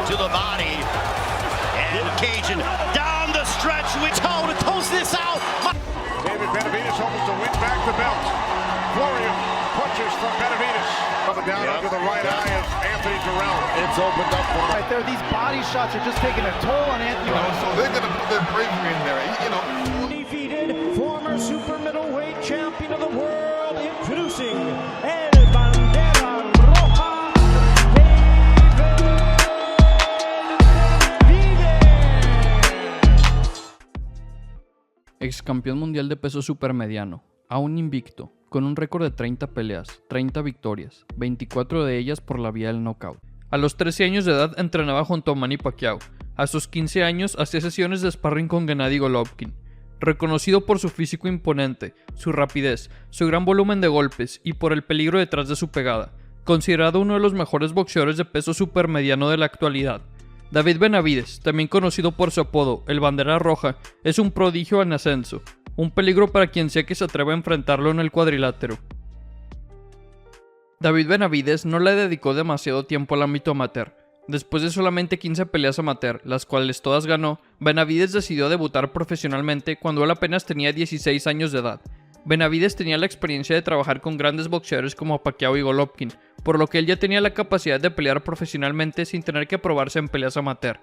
to the body. And Cajun down the stretch. We toes this out. David Benavidez hoping to win back the belt. Florian punches from Benavidez. Down under the right eye of Anthony Durrell. It's opened up for him. Right there, these body shots are just taking a toll on Anthony. So they're going to put their bravery in there. Defeated former super middleweight champion of the world, introducing El Bandera Roja, Ex campeón mundial de peso supermediano, aún invicto, con un récord de 30 peleas, 30 victorias, 24 de ellas por la vía del knockout. A los 13 años de edad entrenaba junto a Manny Pacquiao. A sus 15 años hacía sesiones de sparring con Gennady Golovkin. Reconocido por su físico imponente, su rapidez, su gran volumen de golpes y por el peligro detrás de su pegada, considerado uno de los mejores boxeadores de peso supermediano de la actualidad. David Benavidez, también conocido por su apodo, el Bandera Roja, es un prodigio en ascenso, un peligro para quien sea que se atreva a enfrentarlo en el cuadrilátero. David Benavidez no le dedicó demasiado tiempo al ámbito amateur. Después de solamente 15 peleas amateur, las cuales todas ganó, Benavidez decidió debutar profesionalmente cuando él apenas tenía 16 años de edad. Benavidez tenía la experiencia de trabajar con grandes boxeadores como Pacquiao y Golovkin, por lo que él ya tenía la capacidad de pelear profesionalmente sin tener que probarse en peleas amateur.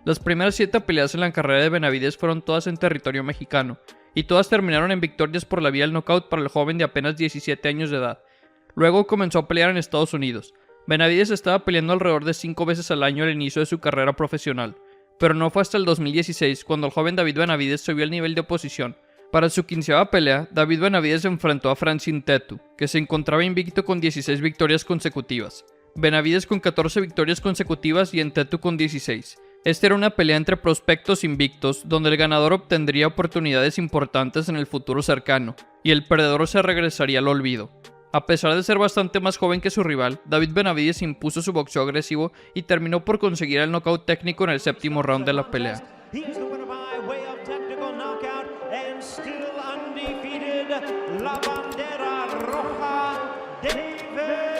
Las primeras 7 peleas en la carrera de Benavidez fueron todas en territorio mexicano, y todas terminaron en victorias por la vía del knockout para el joven de apenas 17 años de edad. Luego comenzó a pelear en Estados Unidos. Benavidez estaba peleando alrededor de 5 veces al año al inicio de su carrera profesional, pero no fue hasta el 2016 cuando el joven David Benavidez subió el nivel de oposición. Para su 15ª pelea, David Benavidez se enfrentó a Francis Ngannou, que se encontraba invicto con 16 victorias consecutivas. Benavidez con 14 victorias consecutivas y Ngannou con 16. Esta era una pelea entre prospectos invictos, donde el ganador obtendría oportunidades importantes en el futuro cercano, y el perdedor se regresaría al olvido. A pesar de ser bastante más joven que su rival, David Benavidez impuso su boxeo agresivo y terminó por conseguir el knockout técnico en el 7º round de la pelea. La Bandera Roja, David Benavidez.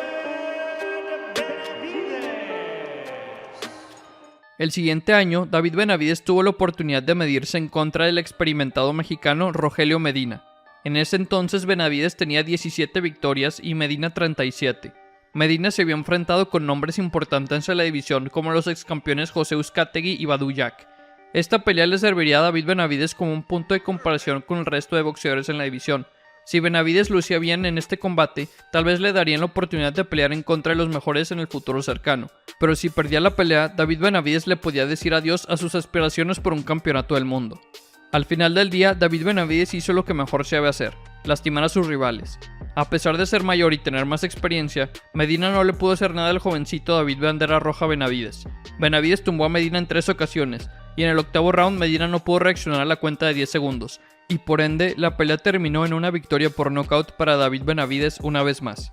El siguiente año, David Benavidez tuvo la oportunidad de medirse en contra del experimentado mexicano Rogelio Medina. En ese entonces Benavidez tenía 17 victorias y Medina 37. Medina se había enfrentado con nombres importantes en la división como los excampeones José Uzcategui y Badou Jack. Esta pelea le serviría a David Benavidez como un punto de comparación con el resto de boxeadores en la división. Si Benavidez lucía bien en este combate, tal vez le darían la oportunidad de pelear en contra de los mejores en el futuro cercano. Pero si perdía la pelea, David Benavidez le podía decir adiós a sus aspiraciones por un campeonato del mundo. Al final del día, David Benavidez hizo lo que mejor sabe hacer, lastimar a sus rivales. A pesar de ser mayor y tener más experiencia, Medina no le pudo hacer nada al jovencito David Bandera Roja Benavidez. Benavidez tumbó a Medina en 3 ocasiones, y en el 8º round Medina no pudo reaccionar a la cuenta de 10 segundos, y por ende, la pelea terminó en una victoria por nocaut para David Benavidez una vez más.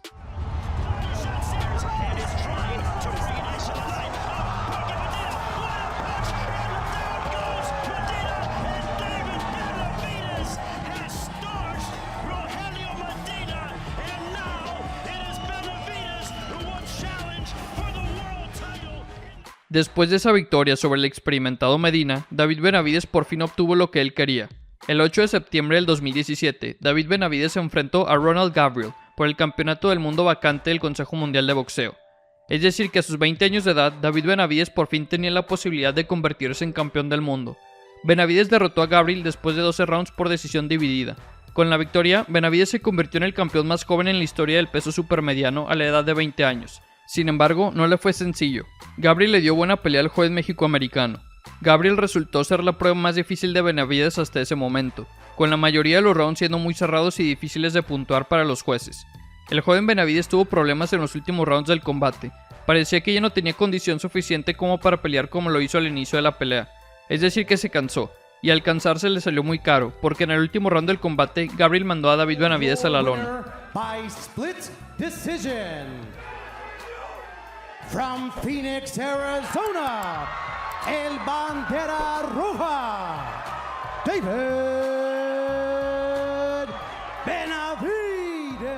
Después de esa victoria sobre el experimentado Medina, David Benavidez por fin obtuvo lo que él quería. El 8 de septiembre del 2017, David Benavidez se enfrentó a Ronald Gabriel por el campeonato del mundo vacante del Consejo Mundial de Boxeo. Es decir que a sus 20 años de edad, David Benavidez por fin tenía la posibilidad de convertirse en campeón del mundo. Benavidez derrotó a Gabriel después de 12 rounds por decisión dividida. Con la victoria, Benavidez se convirtió en el campeón más joven en la historia del peso supermediano a la edad de 20 años. Sin embargo, no le fue sencillo. Gabriel le dio buena pelea al juez mexicoamericano. Gabriel resultó ser la prueba más difícil de Benavidez hasta ese momento, con la mayoría de los rounds siendo muy cerrados y difíciles de puntuar para los jueces. El joven Benavidez tuvo problemas en los últimos rounds del combate. Parecía que ya no tenía condición suficiente como para pelear como lo hizo al inicio de la pelea. Es decir que se cansó, y al cansarse le salió muy caro, porque en el último round del combate, Gabriel mandó a David Benavidez a la lona. From Phoenix, Arizona, el Bandera Roja, David Benavidez.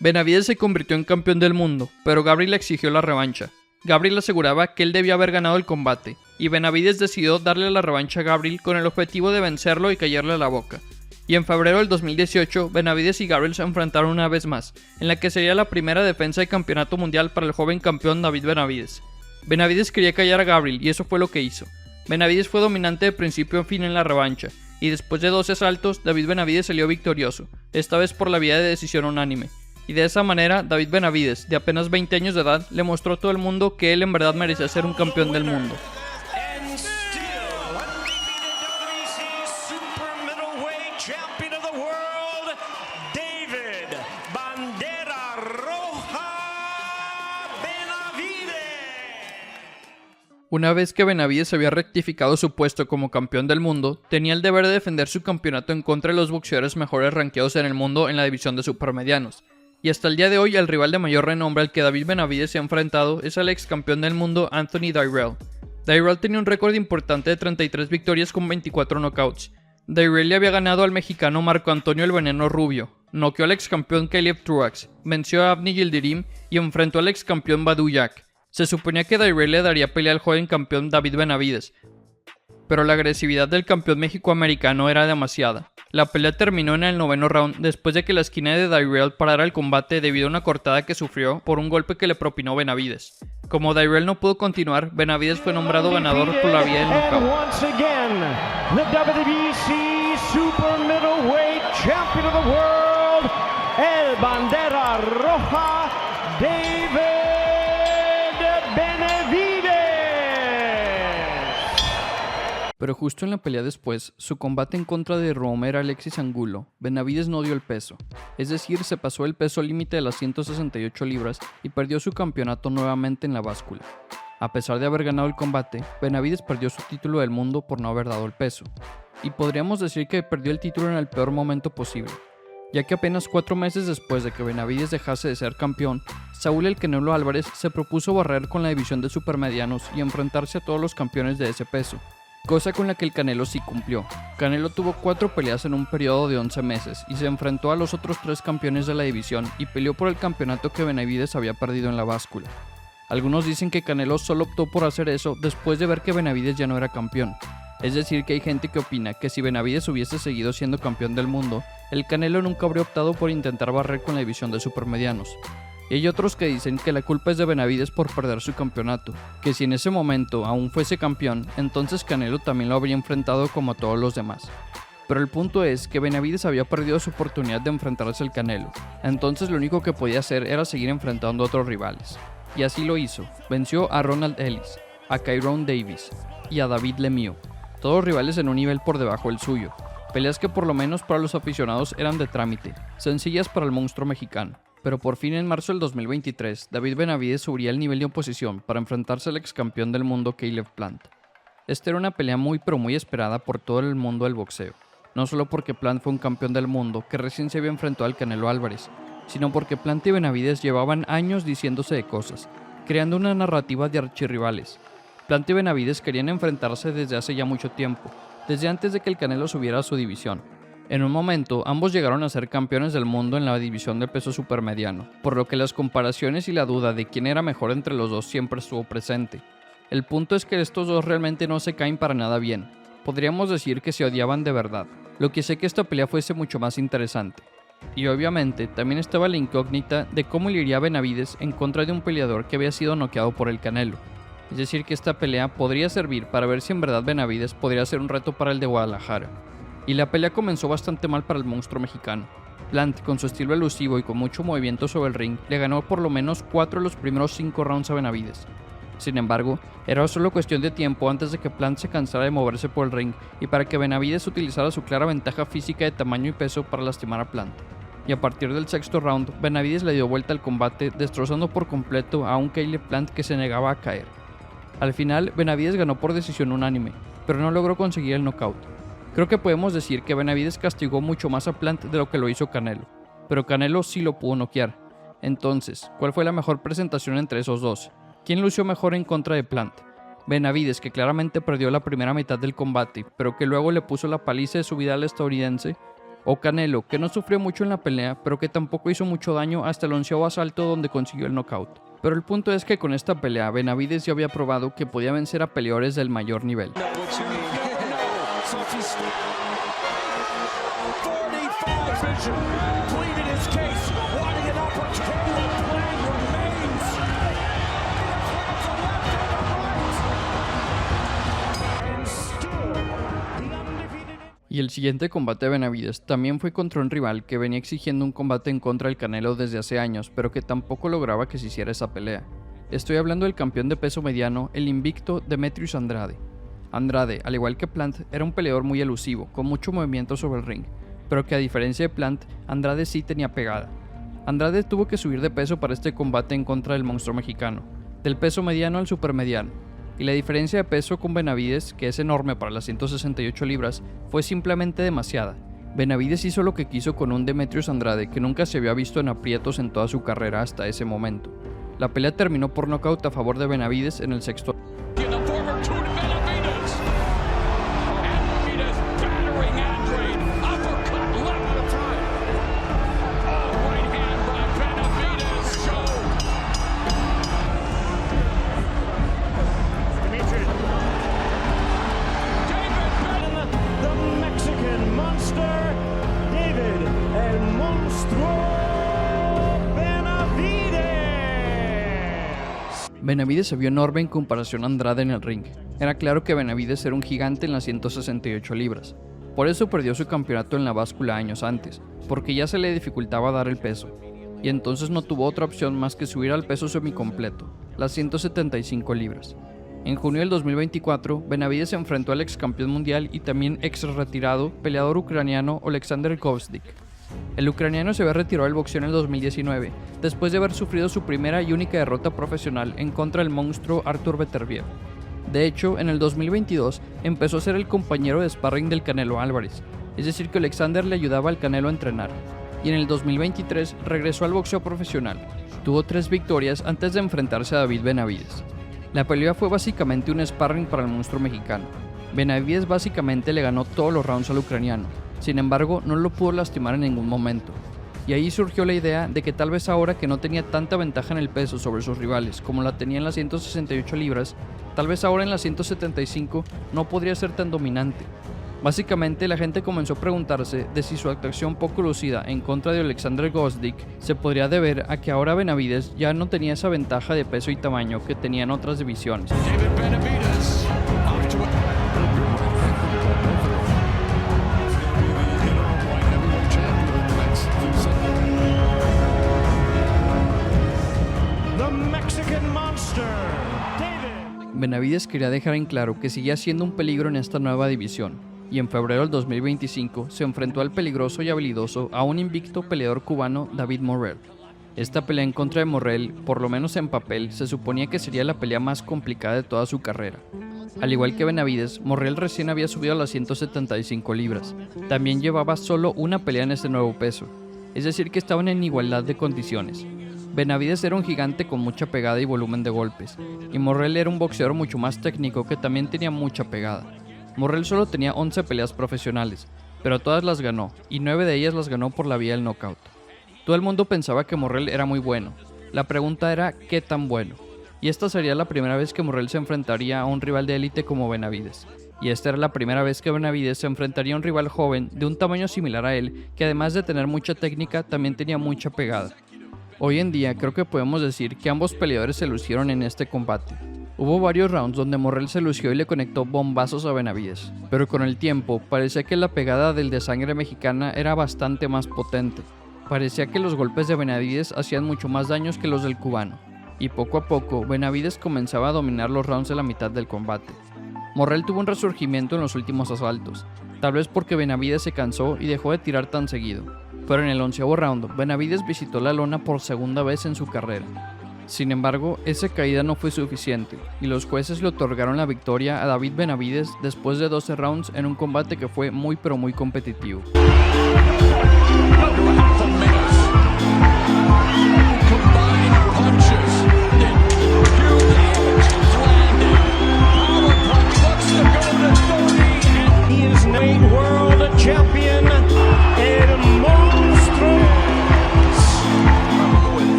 Benavidez se convirtió en campeón del mundo, pero Gabriel exigió la revancha. Gabriel aseguraba que él debía haber ganado el combate, y Benavides decidió darle la revancha a Gabriel con el objetivo de vencerlo y callarle la boca. Y en febrero del 2018, Benavides y Gabriel se enfrentaron una vez más, en la que sería la primera defensa de campeonato mundial para el joven campeón David Benavides. Benavides quería callar a Gabriel y eso fue lo que hizo. Benavides fue dominante de principio a fin en la revancha, y después de 12 asaltos, David Benavides salió victorioso, esta vez por la vía de decisión unánime. Y de esa manera, David Benavides, de apenas 20 años de edad, le mostró a todo el mundo que él en verdad merecía ser un campeón del mundo. Una vez que Benavides había rectificado su puesto como campeón del mundo, tenía el deber de defender su campeonato en contra de los boxeadores mejores rankeados en el mundo en la división de supermedianos. Y hasta el día de hoy, el rival de mayor renombre al que David Benavides se ha enfrentado es el ex campeón del mundo Anthony Dirrell. Dirrell tenía un récord importante de 33 victorias con 24 knockouts. Dirrell le había ganado al mexicano Marco Antonio el Veneno Rubio, noqueó al ex campeón Caleb Truax, venció a Avni Yildirim y enfrentó al ex campeón Badou Jack. Se suponía que Dirrell le daría pelea al joven campeón David Benavides, pero la agresividad del campeón mexicoamericano era demasiada. La pelea terminó en el 9º round después de que la esquina de Dirrell parara el combate debido a una cortada que sufrió por un golpe que le propinó Benavides. Como Dirrell no pudo continuar, Benavides fue nombrado ganador por la vía del knockout. Once again, the WBC Super Middleweight Champion of the World, el Bandera Roja, David Benavides. Pero justo en la pelea después, su combate en contra de Romer Alexis Angulo, Benavides no dio el peso. Es decir, se pasó el peso límite de las 168 libras y perdió su campeonato nuevamente en la báscula. A pesar de haber ganado el combate, Benavides perdió su título del mundo por no haber dado el peso. Y podríamos decir que perdió el título en el peor momento posible, ya que apenas 4 meses después de que Benavides dejase de ser campeón, Saúl El Canelo Álvarez se propuso barrer con la división de supermedianos y enfrentarse a todos los campeones de ese peso, cosa con la que el Canelo sí cumplió. Canelo tuvo 4 peleas en un periodo de 11 meses y se enfrentó a los otros 3 campeones de la división y peleó por el campeonato que Benavides había perdido en la báscula. Algunos dicen que Canelo solo optó por hacer eso después de ver que Benavides ya no era campeón. Es decir, que hay gente que opina que si Benavides hubiese seguido siendo campeón del mundo, el Canelo nunca habría optado por intentar barrer con la división de supermedianos. Y hay otros que dicen que la culpa es de Benavides por perder su campeonato, que si en ese momento aún fuese campeón, entonces Canelo también lo habría enfrentado como a todos los demás. Pero el punto es que Benavides había perdido su oportunidad de enfrentarse al Canelo, entonces lo único que podía hacer era seguir enfrentando a otros rivales. Y así lo hizo, venció a Ronald Ellis, a Kyrone Davis y a David Lemieux, todos rivales en un nivel por debajo del suyo, peleas que por lo menos para los aficionados eran de trámite, sencillas para el monstruo mexicano. Pero por fin en marzo del 2023, David Benavides subía el nivel de oposición para enfrentarse al ex campeón del mundo Caleb Plant. Esta era una pelea muy pero muy esperada por todo el mundo del boxeo, no solo porque Plant fue un campeón del mundo que recién se había enfrentado al Canelo Álvarez, sino porque Plant y Benavides llevaban años diciéndose de cosas, creando una narrativa de archirrivales. Plant y Benavides querían enfrentarse desde hace ya mucho tiempo, desde antes de que el Canelo subiera a su división. En un momento, ambos llegaron a ser campeones del mundo en la división de peso supermediano, por lo que las comparaciones y la duda de quién era mejor entre los dos siempre estuvo presente. El punto es que estos dos realmente no se caen para nada bien. Podríamos decir que se odiaban de verdad, lo que hace que esta pelea fuese mucho más interesante. Y obviamente, también estaba la incógnita de cómo le iría Benavides en contra de un peleador que había sido noqueado por el Canelo. Es decir, que esta pelea podría servir para ver si en verdad Benavides podría ser un reto para el de Guadalajara. Y la pelea comenzó bastante mal para el monstruo mexicano. Plant, con su estilo elusivo y con mucho movimiento sobre el ring, le ganó por lo menos 4 de los primeros 5 rounds a Benavides. Sin embargo, era solo cuestión de tiempo antes de que Plant se cansara de moverse por el ring y para que Benavides utilizara su clara ventaja física de tamaño y peso para lastimar a Plant. Y a partir del 6º round, Benavides le dio vuelta al combate, destrozando por completo a un Caleb Plant que se negaba a caer. Al final, Benavides ganó por decisión unánime, pero no logró conseguir el knockout. Creo que podemos decir que Benavides castigó mucho más a Plant de lo que lo hizo Canelo, pero Canelo sí lo pudo noquear. Entonces, ¿cuál fue la mejor presentación entre esos dos? ¿Quién lució mejor en contra de Plant? Benavides, que claramente perdió la primera mitad del combate, pero que luego le puso la paliza de su vida al estadounidense, o Canelo, que no sufrió mucho en la pelea, pero que tampoco hizo mucho daño hasta el 11º asalto donde consiguió el knockout. Pero el punto es que con esta pelea, Benavides ya había probado que podía vencer a peleadores del mayor nivel. Y el siguiente combate de Benavides también fue contra un rival que venía exigiendo un combate en contra del Canelo desde hace años, pero que tampoco lograba que se hiciera esa pelea. Estoy hablando del campeón de peso mediano, el invicto Demetrius Andrade. Andrade, al igual que Plant, era un peleador muy elusivo, con mucho movimiento sobre el ring, pero que a diferencia de Plant, Andrade sí tenía pegada. Andrade tuvo que subir de peso para este combate en contra del monstruo mexicano, del peso mediano al supermediano. Y la diferencia de peso con Benavides, que es enorme para las 168 libras, fue simplemente demasiada. Benavides hizo lo que quiso con un Demetrius Andrade que nunca se había visto en aprietos en toda su carrera hasta ese momento. La pelea terminó por nocaut a favor de Benavides en el sexto. Benavides se vio enorme en comparación a Andrade en el ring. Era claro que Benavides era un gigante en las 168 libras. Por eso perdió su campeonato en la báscula años antes, porque ya se le dificultaba dar el peso. Y entonces no tuvo otra opción más que subir al peso semicompleto, las 175 libras. En junio del 2024, Benavides se enfrentó al ex campeón mundial y también ex retirado peleador ucraniano Oleksandr Gvozdyk. El ucraniano se había retirado del boxeo en el 2019, después de haber sufrido su primera y única derrota profesional en contra del monstruo Artur Beterbiev. De hecho, en el 2022 empezó a ser el compañero de sparring del Canelo Álvarez, es decir que Oleksandr le ayudaba al Canelo a entrenar. Y en el 2023 regresó al boxeo profesional. Tuvo 3 victorias antes de enfrentarse a David Benavides. La pelea fue básicamente un sparring para el monstruo mexicano. Benavides básicamente le ganó todos los rounds al ucraniano. Sin embargo, no lo pudo lastimar en ningún momento. Y ahí surgió la idea de que tal vez ahora que no tenía tanta ventaja en el peso sobre sus rivales como la tenía en las 168 libras, tal vez ahora en las 175 no podría ser tan dominante. Básicamente la gente comenzó a preguntarse de si su actuación poco lucida en contra de Oleksandr Gvozdyk se podría deber a que ahora Benavides ya no tenía esa ventaja de peso y tamaño que tenía en otras divisiones. Benavides quería dejar en claro que seguía siendo un peligro en esta nueva división, y en febrero del 2025 se enfrentó al peligroso y habilidoso a un invicto peleador cubano, David Morrell. Esta pelea en contra de Morrell, por lo menos en papel, se suponía que sería la pelea más complicada de toda su carrera. Al igual que Benavides, Morrell recién había subido a las 175 libras. También llevaba solo una pelea en este nuevo peso, es decir que estaban en igualdad de condiciones. Benavides era un gigante con mucha pegada y volumen de golpes, y Morrell era un boxeador mucho más técnico que también tenía mucha pegada. Morrell solo tenía 11 peleas profesionales, pero todas las ganó, y 9 de ellas las ganó por la vía del knockout. Todo el mundo pensaba que Morrell era muy bueno. La pregunta era ¿qué tan bueno? Y esta sería la primera vez que Morrell se enfrentaría a un rival de élite como Benavides. Y esta era la primera vez que Benavides se enfrentaría a un rival joven de un tamaño similar a él, que además de tener mucha técnica, también tenía mucha pegada. Hoy en día creo que podemos decir que ambos peleadores se lucieron en este combate. Hubo varios rounds donde Morrell se lució y le conectó bombazos a Benavides, pero con el tiempo parecía que la pegada del de sangre mexicana era bastante más potente. Parecía que los golpes de Benavides hacían mucho más daños que los del cubano, y poco a poco Benavides comenzaba a dominar los rounds de la mitad del combate. Morrell tuvo un resurgimiento en los últimos asaltos, tal vez porque Benavides se cansó y dejó de tirar tan seguido. Pero en el 11º round, Benavides visitó la lona por segunda vez en su carrera. Sin embargo, esa caída no fue suficiente, y los jueces le otorgaron la victoria a David Benavides después de 12 rounds en un combate que fue muy competitivo.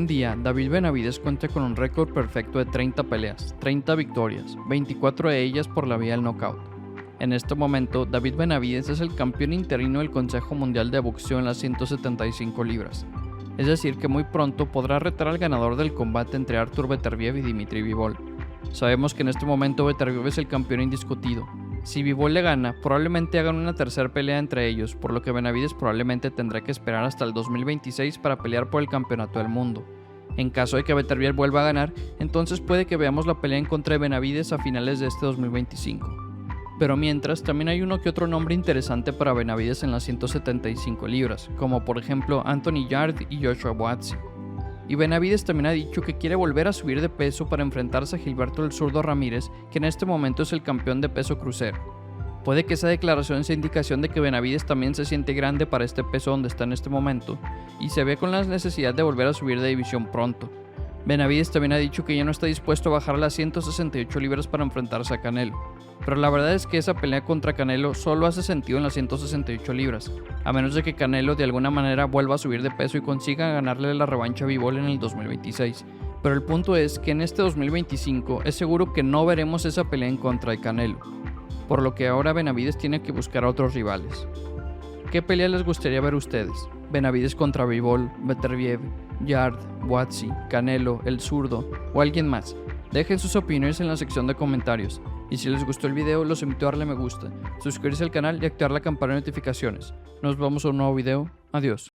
en día, David Benavides cuenta con un récord perfecto de 30 peleas, 30 victorias, 24 de ellas por la vía del knockout. En este momento, David Benavides es el campeón interino del Consejo Mundial de Boxeo en las 175 libras. Es decir, que muy pronto podrá retar al ganador del combate entre Artur Beterbiev y Dimitri Bivol. Sabemos que en este momento Beterbiev es el campeón indiscutido. Si Bivol le gana, probablemente hagan una tercera pelea entre ellos, por lo que Benavides probablemente tendrá que esperar hasta el 2026 para pelear por el campeonato del mundo. En caso de que Beterbiev vuelva a ganar, entonces puede que veamos la pelea en contra de Benavides a finales de este 2025. Pero mientras, también hay uno que otro nombre interesante para Benavides en las 175 libras, como por ejemplo Anthony Yarde y Joshua Buatsi. Y Benavides también ha dicho que quiere volver a subir de peso para enfrentarse a Gilberto el Zurdo Ramírez, que en este momento es el campeón de peso crucero. Puede que esa declaración sea indicación de que Benavides también se siente grande para este peso donde está en este momento, y se ve con la necesidad de volver a subir de división pronto. Benavides también ha dicho que ya no está dispuesto a bajar a las 168 libras para enfrentarse a Canelo, pero la verdad es que esa pelea contra Canelo solo hace sentido en las 168 libras, a menos de que Canelo de alguna manera vuelva a subir de peso y consiga ganarle la revancha a Bivol en el 2026. Pero el punto es que en este 2025 es seguro que no veremos esa pelea en contra de Canelo, por lo que ahora Benavides tiene que buscar a otros rivales. ¿Qué pelea les gustaría ver ustedes? ¿Benavides contra Bivol, Beterbiev, Yarde, Buatsi, Canelo, el Zurdo o alguien más? Dejen sus opiniones en la sección de comentarios. Y si les gustó el video, los invito a darle me gusta, suscribirse al canal y activar la campana de notificaciones. Nos vemos a un nuevo video. Adiós.